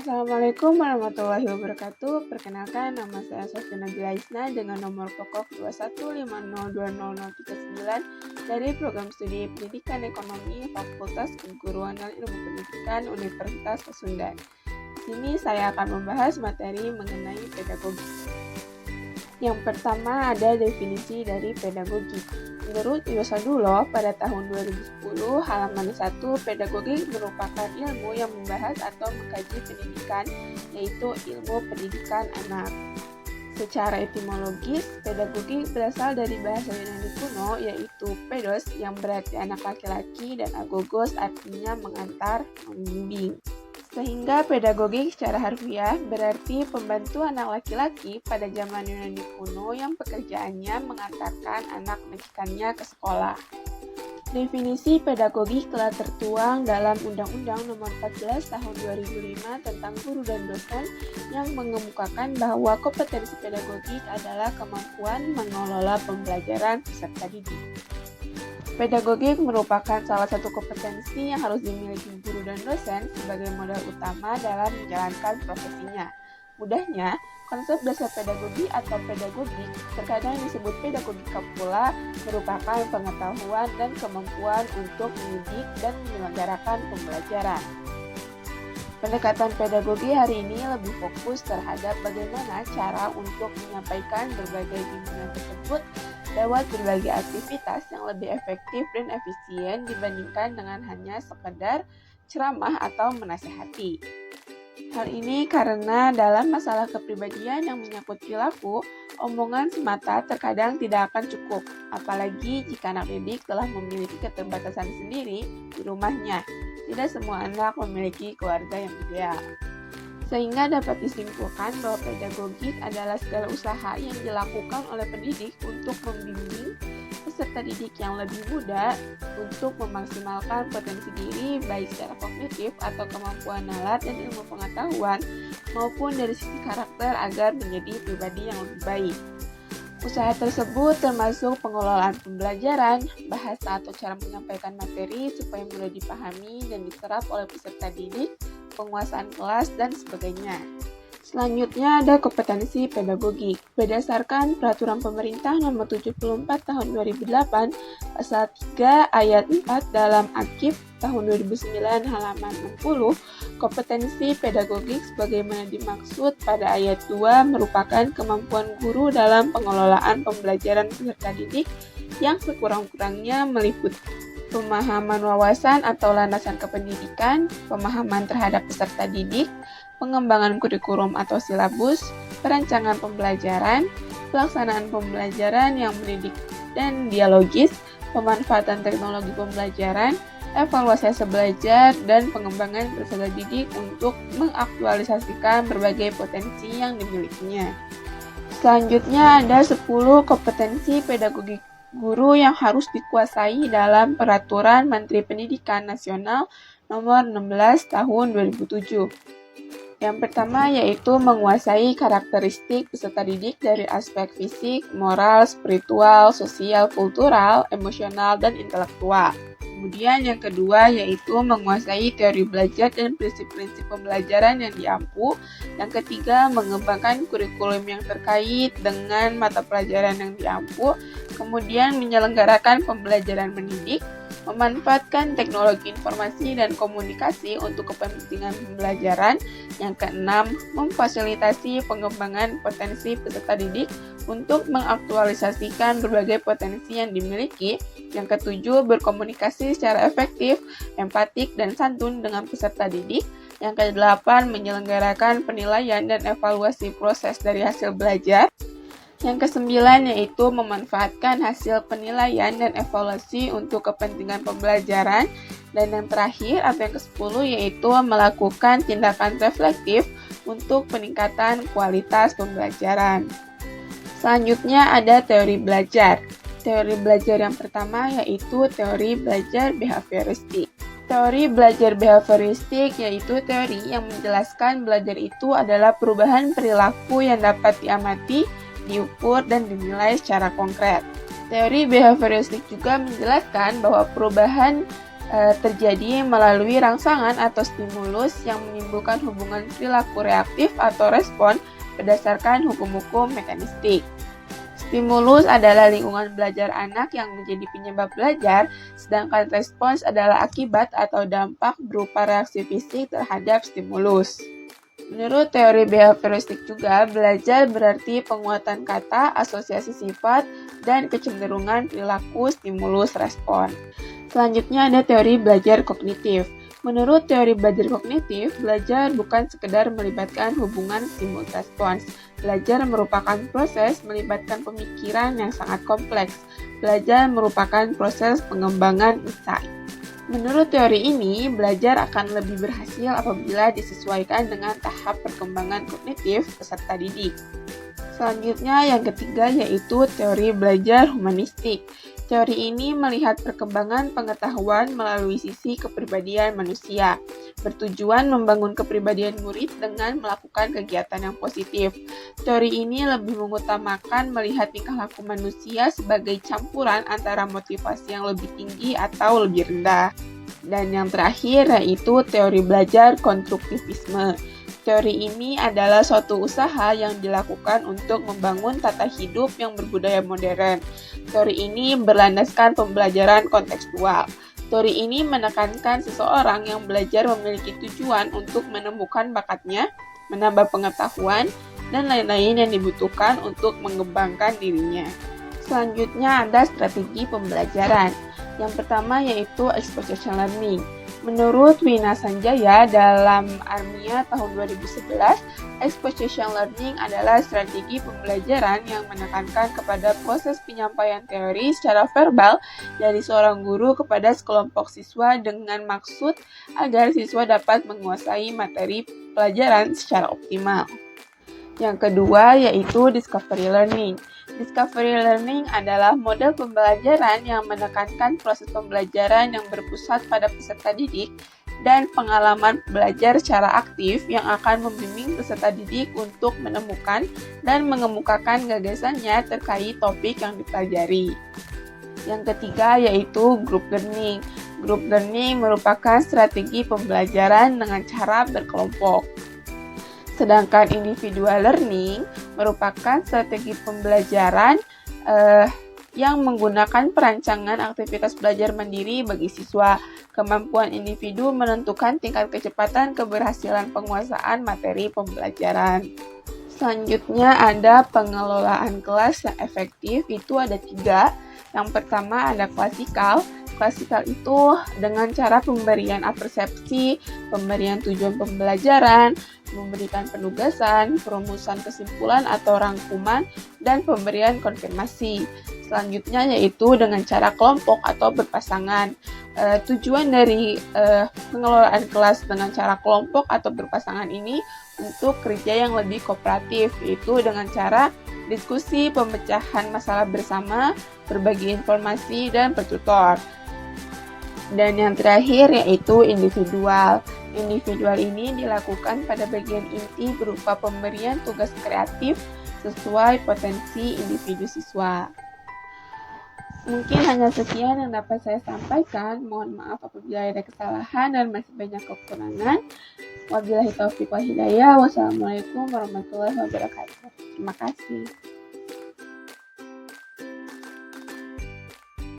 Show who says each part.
Speaker 1: Assalamualaikum warahmatullahi wabarakatuh. Perkenalkan, nama saya Sofina Bilaisna dengan nomor pokok 215020039 dari Program Studi Pendidikan Ekonomi Fakultas Keguruan dan Ilmu Pendidikan Universitas Pasundan. Di sini saya akan membahas materi mengenai pedagogi. Yang pertama ada definisi dari pedagogi. Menurut Yosadulo, pada tahun 2010, halaman 1, pedagogi merupakan ilmu yang membahas atau mengkaji pendidikan, yaitu ilmu pendidikan anak. Secara etimologis, pedagogi berasal dari bahasa Yunani kuno, yaitu pedos yang berarti anak laki-laki dan agogos artinya mengantar, membimbing. Sehingga pedagogi secara harfiah berarti pembantu anak laki-laki pada zaman Yunani kuno yang pekerjaannya mengantarkan anak majikannya ke sekolah. Definisi pedagogi telah tertuang dalam Undang-Undang Nomor 14 Tahun 2005 tentang guru dan dosen yang mengemukakan bahwa kompetensi pedagogik adalah kemampuan mengelola pembelajaran peserta didik. Pedagogik merupakan salah satu kompetensi yang harus dimiliki guru dan dosen sebagai modal utama dalam menjalankan profesinya. Mudahnya, konsep dasar pedagogi atau pedagogik terkadang disebut pedagogika pula merupakan pengetahuan dan kemampuan untuk mendidik dan menyelenggarakan pembelajaran. Pendekatan pedagogi hari ini lebih fokus terhadap bagaimana cara untuk menyampaikan berbagai bimbingan tersebut lewat berbagai aktivitas yang lebih efektif dan efisien dibandingkan dengan hanya sekedar ceramah atau menasihati. Hal ini karena dalam masalah kepribadian yang menyangkut perilaku, omongan semata terkadang tidak akan cukup, apalagi jika anak didik telah memiliki keterbatasan sendiri di rumahnya. Tidak semua anak memiliki keluarga yang ideal. Sehingga dapat disimpulkan bahwa pedagogik adalah segala usaha yang dilakukan oleh pendidik untuk membimbing peserta didik yang lebih muda untuk memaksimalkan potensi diri baik secara kognitif atau kemampuan nalar dan ilmu pengetahuan maupun dari sisi karakter agar menjadi pribadi yang lebih baik. Usaha tersebut termasuk pengelolaan pembelajaran, bahasa atau cara menyampaikan materi supaya mudah dipahami dan diserap oleh peserta didik, penguasaan kelas, dan sebagainya. Selanjutnya ada kompetensi pedagogik. Berdasarkan Peraturan Pemerintah Nomor 74 Tahun 2008, Pasal 3 Ayat 4 dalam Akif tahun 2009 halaman 60, kompetensi pedagogik sebagaimana dimaksud pada ayat 2 merupakan kemampuan guru dalam pengelolaan pembelajaran peserta didik yang sekurang-kurangnya meliputi pemahaman wawasan atau landasan kependidikan, pemahaman terhadap peserta didik, pengembangan kurikulum atau silabus, perancangan pembelajaran, pelaksanaan pembelajaran yang mendidik dan dialogis, pemanfaatan teknologi pembelajaran, evaluasi hasil belajar, dan pengembangan peserta didik untuk mengaktualisasikan berbagai potensi yang dimilikinya. Selanjutnya ada 10 kompetensi pedagogik guru yang harus dikuasai dalam Peraturan Menteri Pendidikan Nasional Nomor 16 Tahun 2007. Yang pertama yaitu menguasai karakteristik peserta didik dari aspek fisik, moral, spiritual, sosial, kultural, emosional, dan intelektual. Kemudian yang kedua yaitu menguasai teori belajar dan prinsip-prinsip pembelajaran yang diampu. Yang ketiga, mengembangkan kurikulum yang terkait dengan mata pelajaran yang diampu. Kemudian menyelenggarakan pembelajaran mendidik, memanfaatkan teknologi informasi dan komunikasi untuk kepentingan pembelajaran. Yang keenam, memfasilitasi pengembangan potensi peserta didik untuk mengaktualisasikan berbagai potensi yang dimiliki. Yang ketujuh, berkomunikasi secara efektif, empatik, dan santun dengan peserta didik. Yang kedelapan, menyelenggarakan penilaian dan evaluasi proses dari hasil belajar. Yang kesembilan yaitu memanfaatkan hasil penilaian dan evaluasi untuk kepentingan pembelajaran. Dan yang terakhir atau yang ke-10 yaitu melakukan tindakan reflektif untuk peningkatan kualitas pembelajaran. Selanjutnya ada teori belajar. Teori belajar yang pertama yaitu teori belajar behavioristik. Teori belajar behavioristik yaitu teori yang menjelaskan belajar itu adalah perubahan perilaku yang dapat diamati, diukur, dan dinilai secara konkret. Teori behavioristik juga menjelaskan bahwa perubahan terjadi melalui rangsangan atau stimulus yang menimbulkan hubungan perilaku reaktif atau respon berdasarkan hukum-hukum mekanistik. Stimulus adalah lingkungan belajar anak yang menjadi penyebab belajar, sedangkan respons adalah akibat atau dampak berupa reaksi fisik terhadap stimulus. Menurut teori behavioristik juga, belajar berarti penguatan kata, asosiasi sifat, dan kecenderungan perilaku stimulus respon. Selanjutnya ada teori belajar kognitif. Menurut teori belajar kognitif, belajar bukan sekedar melibatkan hubungan stimulus respons. Belajar merupakan proses melibatkan pemikiran yang sangat kompleks. Belajar merupakan proses pengembangan insight. Menurut teori ini, belajar akan lebih berhasil apabila disesuaikan dengan tahap perkembangan kognitif peserta didik. Selanjutnya yang ketiga yaitu teori belajar humanistik. Teori ini melihat perkembangan pengetahuan melalui sisi kepribadian manusia, bertujuan membangun kepribadian murid dengan melakukan kegiatan yang positif. Teori ini lebih mengutamakan melihat tingkah laku manusia sebagai campuran antara motivasi yang lebih tinggi atau lebih rendah. Dan yang terakhir yaitu teori belajar konstruktivisme. Teori ini adalah suatu usaha yang dilakukan untuk membangun tata hidup yang berbudaya modern. Teori ini berlandaskan pembelajaran kontekstual. Teori ini menekankan seseorang yang belajar memiliki tujuan untuk menemukan bakatnya, menambah pengetahuan, dan lain-lain yang dibutuhkan untuk mengembangkan dirinya. Selanjutnya ada strategi pembelajaran. Yang pertama yaitu exposition learning. Menurut Wina Sanjaya dalam Armia tahun 2011, exposition learning adalah strategi pembelajaran yang menekankan kepada proses penyampaian teori secara verbal dari seorang guru kepada sekelompok siswa dengan maksud agar siswa dapat menguasai materi pelajaran secara optimal. Yang kedua yaitu discovery learning. Discovery learning adalah model pembelajaran yang menekankan proses pembelajaran yang berpusat pada peserta didik dan pengalaman belajar secara aktif yang akan membimbing peserta didik untuk menemukan dan mengemukakan gagasannya terkait topik yang dipelajari. Yang ketiga yaitu group learning. Group learning merupakan strategi pembelajaran dengan cara berkelompok. Sedangkan individual learning merupakan strategi pembelajaran yang menggunakan perancangan aktivitas belajar mandiri bagi siswa. Kemampuan individu menentukan tingkat kecepatan keberhasilan penguasaan materi pembelajaran. Selanjutnya ada pengelolaan kelas yang efektif, itu ada 3. Yang pertama ada klasikal. Klasikal itu dengan cara pemberian apersepsi, pemberian tujuan pembelajaran, memberikan penugasan, perumusan kesimpulan atau rangkuman, dan pemberian konfirmasi. Selanjutnya yaitu dengan cara kelompok atau berpasangan. Tujuan dari pengelolaan kelas dengan cara kelompok atau berpasangan ini untuk kerja yang lebih kooperatif, yaitu dengan cara diskusi, pemecahan masalah bersama, berbagi informasi, dan bertutor. Dan yang terakhir yaitu individual. Individual ini dilakukan pada bagian inti berupa pemberian tugas kreatif sesuai potensi individu siswa. Mungkin hanya sekian yang dapat saya sampaikan. Mohon maaf apabila ada kesalahan dan masih banyak kekurangan. Wabillahi taufiq wal hidayah. Wassalamualaikum warahmatullahi wabarakatuh. Terima kasih.